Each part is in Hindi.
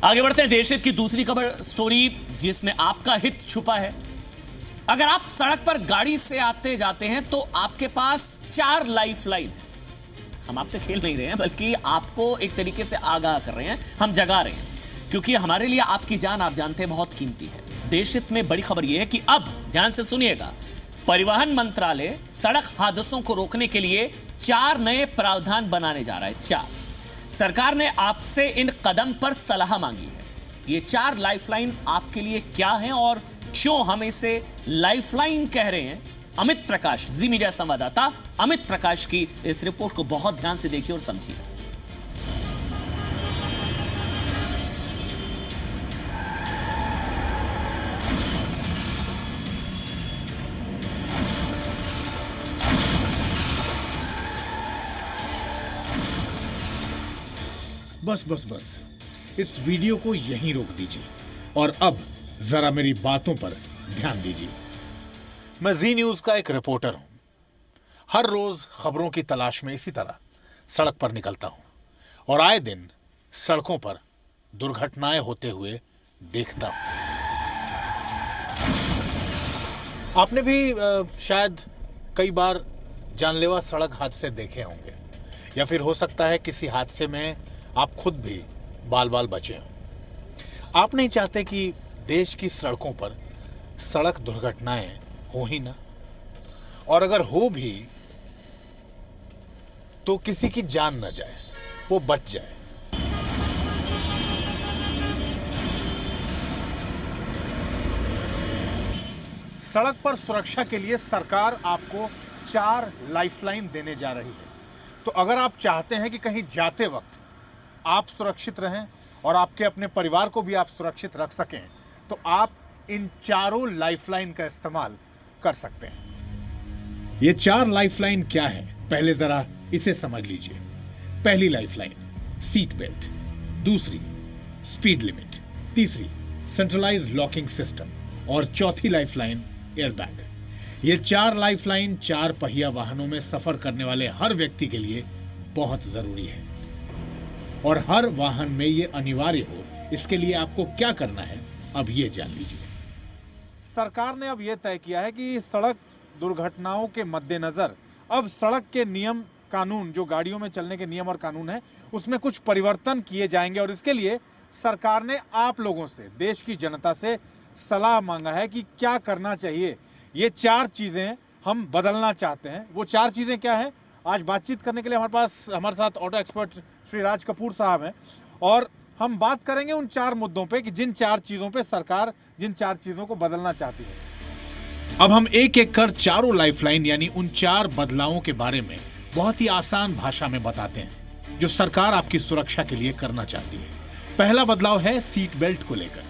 आगे बढ़ते हैं देश हित की दूसरी खबर स्टोरी जिसमें आपका हित छुपा है। अगर आप सड़क पर गाड़ी से आते जाते हैं तो आपके पास 4 लाइफलाइन है। हम आपसे खेल नहीं रहे हैं बल्कि आपको एक तरीके से आगाह कर रहे हैं, हम जगा रहे हैं, क्योंकि हमारे लिए आपकी जान आप जानते हैं बहुत कीमती है। देश हित में बड़ी खबर यह है कि अब ध्यान से सुनिएगा, परिवहन मंत्रालय सड़क हादसों को रोकने के लिए 4 नए प्रावधान बनाने जा रहा है। 4 सरकार ने आपसे इन कदम पर सलाह मांगी है। ये 4 लाइफलाइन आपके लिए क्या हैं और क्यों हम इसे लाइफलाइन कह रहे हैं? अमित प्रकाश, जी मीडिया संवाददाता अमित प्रकाश की इस रिपोर्ट को बहुत ध्यान से देखिए और समझिए। बस इस वीडियो को यहीं रोक दीजिए और अब जरा मेरी बातों पर ध्यान दीजिए। मैं जी न्यूज का एक रिपोर्टर हूं। हर रोज खबरों की तलाश में इसी तरह सड़क पर निकलता हूं और आए दिन सड़कों पर दुर्घटनाएं होते हुए देखता हूं। आपने भी शायद कई बार जानलेवा सड़क हादसे देखे होंगे, या फिर हो सकता है किसी हादसे में आप खुद भी बाल बाल बचे हों। आप नहीं चाहते कि देश की सड़कों पर सड़क दुर्घटनाएं हो ही ना, और अगर हो भी तो किसी की जान न जाए, वो बच जाए। सड़क पर सुरक्षा के लिए सरकार आपको 4 लाइफलाइन देने जा रही है। तो अगर आप चाहते हैं कि कहीं जाते वक्त आप सुरक्षित रहें और आपके अपने परिवार को भी आप सुरक्षित रख सकें, तो आप इन 4 लाइफलाइन का इस्तेमाल कर सकते हैं। ये 4 लाइफलाइन क्या है, पहले जरा इसे समझ लीजिए। पहली लाइफलाइन सीट बेल्ट, दूसरी स्पीड लिमिट, तीसरी सेंट्रलाइज्ड लॉकिंग सिस्टम और चौथी लाइफलाइन एयरबैग। ये 4 लाइफलाइन 4 पहिया वाहनों में सफर करने वाले हर व्यक्ति के लिए बहुत जरूरी है और हर वाहन में ये अनिवार्य हो। इसके लिए आपको क्या करना है, अब ये जान लीजिए। सरकार ने अब यह तय किया है कि सड़क दुर्घटनाओं के मद्देनजर अब सड़क के नियम कानून, जो गाड़ियों में चलने के नियम और कानून है, उसमें कुछ परिवर्तन किए जाएंगे और इसके लिए सरकार ने आप लोगों से, देश की जनता से सलाह मांगा है कि क्या करना चाहिए। ये 4 चीजें हम बदलना चाहते हैं। वो 4 चीजें क्या हैं? आज बातचीत करने के लिए हमारे साथ ऑटो एक्सपर्ट श्री राज कपूर साहब हैं और हम बात करेंगे उन 4 मुद्दों पे कि जिन 4 चीजों पे सरकार जिन 4 चीजों को बदलना चाहती है। अब हम एक एक कर 4 लाइफलाइन यानी उन 4 बदलावों के बारे में बहुत ही आसान भाषा में बताते हैं जो सरकार आपकी सुरक्षा के लिए करना चाहती है। पहला बदलाव है सीट बेल्ट को लेकर।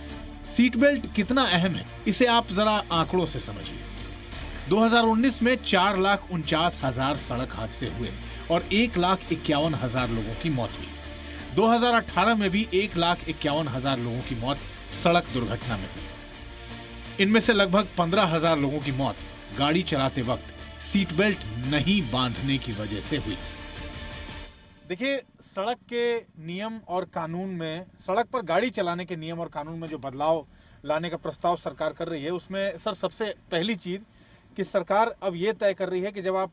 सीट बेल्ट कितना अहम है, इसे आप जरा आंकड़ों से समझिए। 2019 में 4,49,000 सड़क हादसे हुए और 1,51,000 लोगों की मौत हुई। 2018 में भी 1,51,000 लोगों की मौत सड़क दुर्घटना में हुई। इनमें से लगभग 15,000 लोगों की मौत गाड़ी चलाते वक्त सीट बेल्ट नहीं बांधने की वजह से हुई। देखिए, सड़क के नियम और कानून में, सड़क पर गाड़ी चलाने के नियम और कानून में जो बदलाव लाने का प्रस्ताव सरकार कर रही है, उसमें सर सबसे पहली चीज कि सरकार अब ये तय कर रही है कि जब आप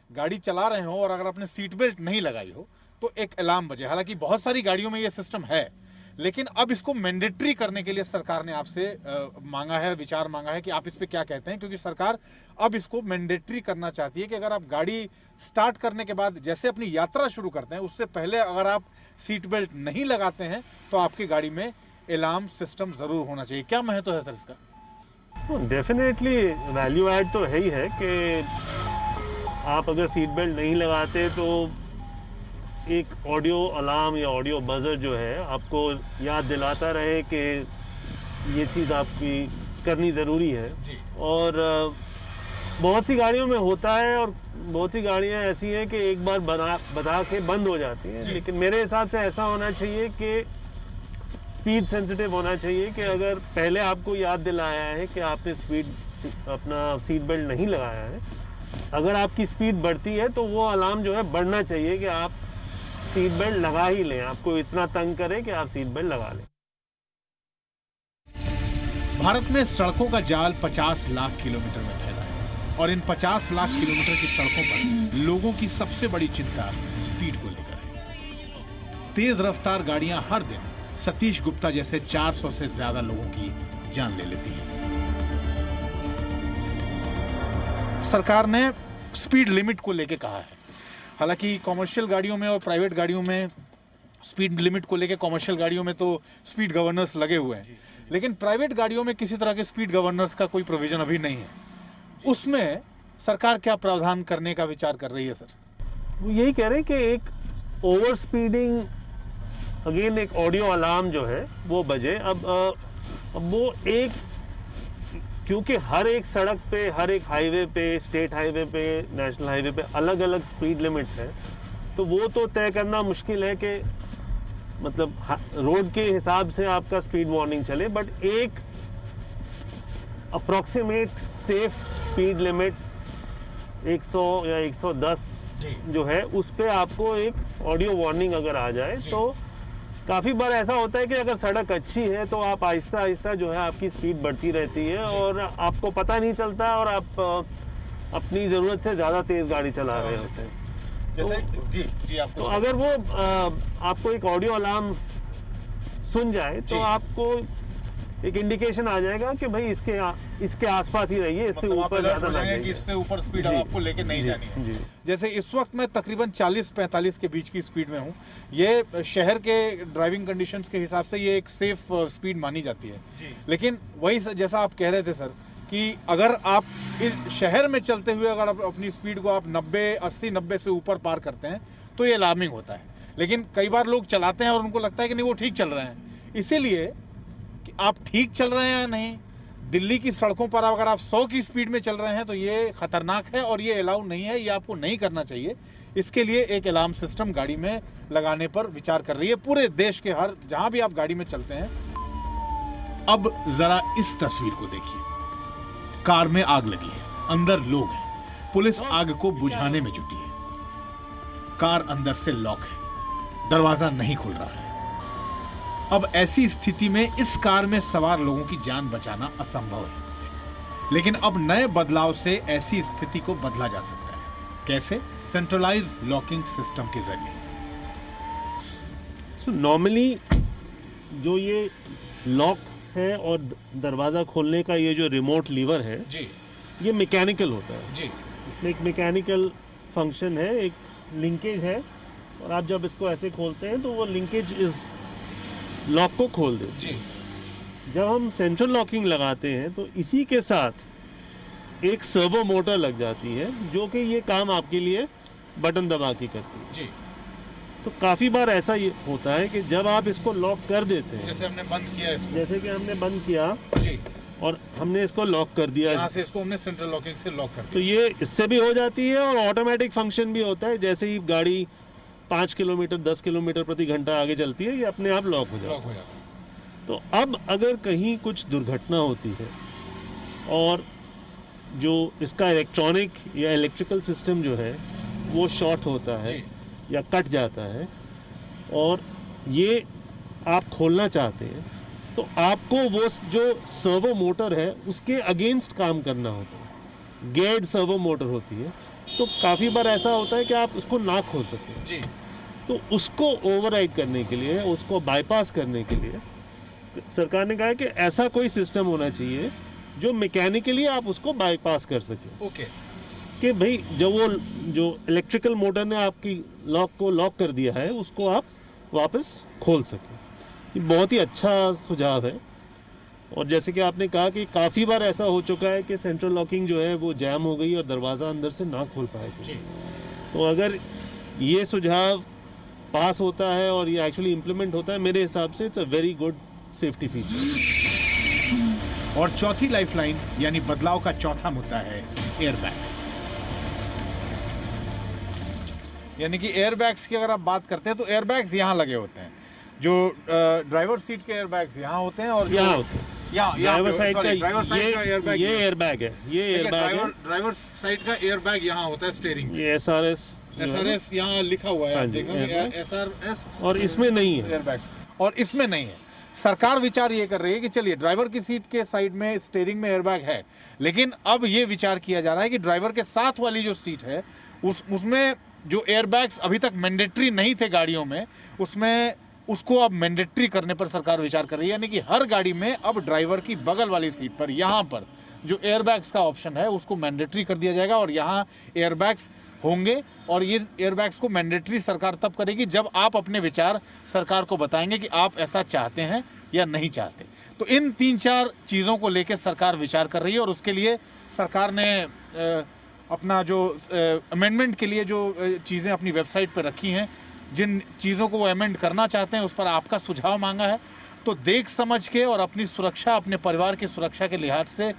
गाड़ी चला रहे हो और अगर आपने सीट बेल्ट नहीं लगाई हो तो एक अलार्म बजे। हालांकि बहुत सारी गाड़ियों में ये सिस्टम है, लेकिन अब इसको मैंडेटरी करने के लिए सरकार ने आपसे विचार मांगा है कि आप इस पे क्या कहते हैं, क्योंकि सरकार अब इसको मैंडेटरी करना चाहती है कि अगर आप गाड़ी स्टार्ट करने के बाद जैसे अपनी यात्रा शुरू करते हैं, उससे पहले अगर आप सीट बेल्ट नहीं लगाते हैं तो आपकी गाड़ी में अलार्म सिस्टम जरूर होना चाहिए। क्या महत्व है सर इसका? डेफिनेटली वैल्यू ऐड तो है ही है कि आप अगर सीट बेल्ट नहीं लगाते तो एक ऑडियो अलार्म या ऑडियो बजर जो है आपको याद दिलाता रहे कि ये चीज़ आपकी करनी ज़रूरी है। और बहुत सी गाड़ियों में होता है और बहुत सी गाड़ियां ऐसी हैं कि एक बार बता के बंद हो जाती हैं, लेकिन मेरे हिसाब से ऐसा होना चाहिए कि स्पीड सेंसिटिव होना चाहिए कि अगर पहले आपको याद दिलाया है कि आपने अपना सीट बेल्ट नहीं लगाया है, अगर आपकी स्पीड बढ़ती है तो वो अलार्म जो है बढ़ना चाहिए कि आप सीट बेल्ट लगा ही लें, आपको इतना तंग करे कि आप सीट बेल्ट लगा लें। भारत में सड़कों का जाल 50 लाख किलोमीटर में फैला है और इन 50 लाख किलोमीटर की सड़कों पर लोगों की सबसे बड़ी चिंता स्पीड को लेकर है। तेज रफ्तार गाड़ियां हर दिन सतीश गुप्ता जैसे 400 से ज्यादा लोगों की जान ले लेती है। सरकार ने स्पीड लिमिट को लेकर कहा है। हालांकि कॉमर्शियल गाड़ियों में और प्राइवेट गाड़ियों में स्पीड लिमिट को लेकर, कॉमर्शियल गाड़ियों में तो स्पीड गवर्नर्स लगे हुए हैं, लेकिन प्राइवेट गाड़ियों में किसी तरह के स्पीड गवर्नर्स का कोई प्रोविजन अभी नहीं है। उसमें सरकार क्या प्रावधान करने का विचार कर रही है सर? वो यही कह रहे हैं कि एक ओवर स्पीडिंग, अगेन एक ऑडियो अलार्म जो है वो बजे। अब वो एक, क्योंकि हर एक सड़क पे, हर एक हाईवे पे, स्टेट हाईवे पे, नेशनल हाईवे पे अलग अलग स्पीड लिमिट्स हैं, तो वो तो तय करना मुश्किल है कि मतलब रोड के हिसाब से आपका स्पीड वार्निंग चले, बट एक अप्रॉक्सीमेट सेफ स्पीड लिमिट 100 या 110 जो है उस पे आपको एक ऑडियो वार्निंग अगर आ जाए तो काफ़ी बार ऐसा होता है कि अगर सड़क अच्छी है तो आप आहिस्ता आहिस्ता जो है आपकी स्पीड बढ़ती रहती है और आपको पता नहीं चलता और आप अपनी ज़रूरत से ज़्यादा तेज़ गाड़ी चला रहे होते हैं। जैसे जी जी आपको तो अगर वो आपको एक ऑडियो अलार्म सुन जाए तो आपको एक इंडिकेशन आ जाएगा कि भाई इसके आसपास ही रहिए, इससे ऊपर ज़्यादा ना जाइए, कि इससे ऊपर स्पीड आपको लेके नहीं जानी है। जैसे इस वक्त मैं तकरीबन 40-45 के बीच की स्पीड में हूँ। ये शहर के ड्राइविंग कंडीशंस के हिसाब से ये एक सेफ स्पीड मानी जाती है, लेकिन वही जैसा आप कह रहे थे सर कि अगर आप इस शहर में चलते हुए अगर आप अपनी स्पीड को आप 80-90 से ऊपर पार करते हैं तो ये अलार्मिंग होता है। लेकिन कई बार लोग चलाते हैं और उनको लगता है कि नहीं वो ठीक चल रहे हैं। इसीलिए कि आप ठीक चल रहे हैं या नहीं, दिल्ली की सड़कों पर अगर आप 100 की स्पीड में चल रहे हैं तो ये खतरनाक है और ये अलाउ नहीं है, ये आपको नहीं करना चाहिए। इसके लिए एक अलार्म सिस्टम गाड़ी में लगाने पर विचार कर रही है पूरे देश के हर, जहां भी आप गाड़ी में चलते हैं। अब जरा इस तस्वीर को देखिए। कार में आग लगी है, अंदर लोग हैं, पुलिस आग को बुझाने में जुटी है। कार अंदर से लॉक है, दरवाजा नहीं खुल रहा है। अब ऐसी स्थिति में इस कार में सवार लोगों की जान बचाना असंभव है, लेकिन अब नए बदलाव से ऐसी स्थिति को बदला जा सकता है। कैसे? सेंट्रलाइज लॉकिंग सिस्टम के जरिए। नॉर्मली जो ये लॉक है और दरवाज़ा खोलने का ये जो रिमोट लीवर है जी, ये मैकेनिकल होता है जी। इसमें एक मैकेनिकल फंक्शन है, एक लिंकेज है, और आप जब इसको ऐसे खोलते हैं तो वो लिंकेज इस लॉक को खोल देते जी। जब हम सेंट्रल लॉकिंग लगाते हैं तो इसी के साथ एक सर्वो मोटर लग जाती है जो कि ये काम आपके लिए बटन दबा के करती है जी। तो काफ़ी बार ऐसा ये होता है कि जब आप इसको लॉक कर देते हैं, जैसे हमने बंद किया इसको, जैसे कि हमने बंद किया जी, और हमने इसको लॉक कर दिया, यहाँ से इसको हमने सेंट्रल लॉकिंग से लॉक कर तो ये इससे भी हो जाती है और ऑटोमेटिक फंक्शन भी होता है। जैसे ही गाड़ी 5 किलोमीटर 10 किलोमीटर प्रति घंटा आगे चलती है ये अपने आप लॉक हो जाता है। तो अब अगर कहीं कुछ दुर्घटना होती है और जो इसका इलेक्ट्रॉनिक या इलेक्ट्रिकल सिस्टम जो है वो शॉर्ट होता है या कट जाता है और ये आप खोलना चाहते हैं तो आपको वो जो सर्वो मोटर है उसके अगेंस्ट काम करना होता है। गेयर्ड सर्वो मोटर होती है, तो काफ़ी बार ऐसा होता है कि आप उसको ना खोल सकें जी। तो उसको ओवरराइड करने के लिए, उसको बाईपास करने के लिए सरकार ने कहा है कि ऐसा कोई सिस्टम होना चाहिए जो मैकेनिकली आप उसको बाईपास कर सकें। ओके। कि भाई जब वो जो इलेक्ट्रिकल मोटर ने आपकी लॉक को लॉक कर दिया है उसको आप वापस खोल सकें। ये बहुत ही अच्छा सुझाव है। और जैसे कि आपने कहा कि काफ़ी बार ऐसा हो चुका है कि सेंट्रल लॉकिंग जो है वो जैम हो गई और दरवाज़ा अंदर से ना खोल पाए। तो अगर ये सुझाव पास होता है और ये एक्चुअली इम्प्लीमेंट होता है, मेरे हिसाब से it's a very good safety feature. और चौथी लाइफलाइन यानी बदलाव का चौथा मुद्दा है एयरबैग। यानी कि एयरबैग्स की अगर आप बात करते हैं तो एयरबैग्स यहाँ लगे होते हैं। जो ड्राइवर सीट के एयरबैग्स यहाँ होते हैं और यहाँ होते हैं ड्राइवर साइड का एयरबैग, ये एयरबैग है, ये एयरबैग है। ड्राइवर साइड का एयरबैग यहाँ होता है स्टीयरिंग। ये SRS यहाँ लिखा हुआ है, आप देखेंगे SRS, और इसमें नहीं है एयरबैग्स, और इसमें नहीं है। सरकार विचार ये कर रही है कि चलिए ड्राइवर की सीट के साइड में स्टीयरिंग में एयरबैग है, लेकिन अब ये विचार किया जा रहा है कि ड्राइवर के साथ वाली जो सीट है उसमें जो एयरबैग्स अभी तक मैंडेटरी नहीं थे गाड़ियों में, उसमें उसको अब मैंडेटरी करने पर सरकार विचार कर रही है। यानी कि हर गाड़ी में अब ड्राइवर की बगल वाली सीट पर यहाँ पर जो एयरबैग्स का ऑप्शन है उसको मैंडेटरी कर दिया जाएगा और यहाँ एयरबैग्स होंगे। और ये एयरबैग्स को मैंडेटरी सरकार तब करेगी जब आप अपने विचार सरकार को बताएंगे कि आप ऐसा चाहते हैं या नहीं चाहते। तो इन 3-4 चीज़ों को लेकर सरकार विचार कर रही है और उसके लिए सरकार ने अपना जो अमेंडमेंट के लिए जो चीज़ें अपनी वेबसाइट पर रखी हैं, जिन चीज़ों को वो अमेंड करना चाहते हैं उस पर आपका सुझाव मांगा है। तो देख समझ के और अपनी सुरक्षा, अपने परिवार की सुरक्षा के लिहाज से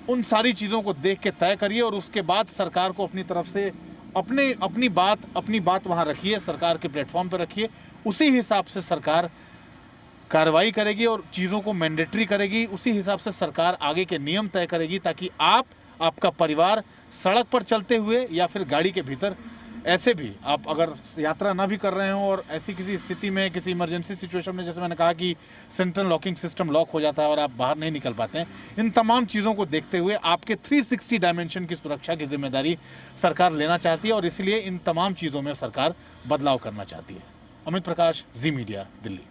उन सारी चीज़ों को देख के तय करिए और उसके बाद सरकार को अपनी तरफ से अपनी बात वहाँ रखिए, सरकार के प्लेटफॉर्म पर रखिए। उसी हिसाब से सरकार कार्रवाई करेगी और चीज़ों को मैंडेटरी करेगी। उसी हिसाब से सरकार आगे के नियम तय करेगी ताकि आपका परिवार सड़क पर चलते हुए या फिर गाड़ी के भीतर, ऐसे भी आप अगर यात्रा ना भी कर रहे हो और ऐसी किसी स्थिति में, किसी इमरजेंसी सिचुएशन में, जैसे मैंने कहा कि सेंट्रल लॉकिंग सिस्टम लॉक हो जाता है और आप बाहर नहीं निकल पाते हैं, इन तमाम चीज़ों को देखते हुए आपके 360 डायमेंशन की सुरक्षा की जिम्मेदारी सरकार लेना चाहती है और इसलिए इन तमाम चीज़ों में सरकार बदलाव करना चाहती है। अमित प्रकाश, जी मीडिया, दिल्ली।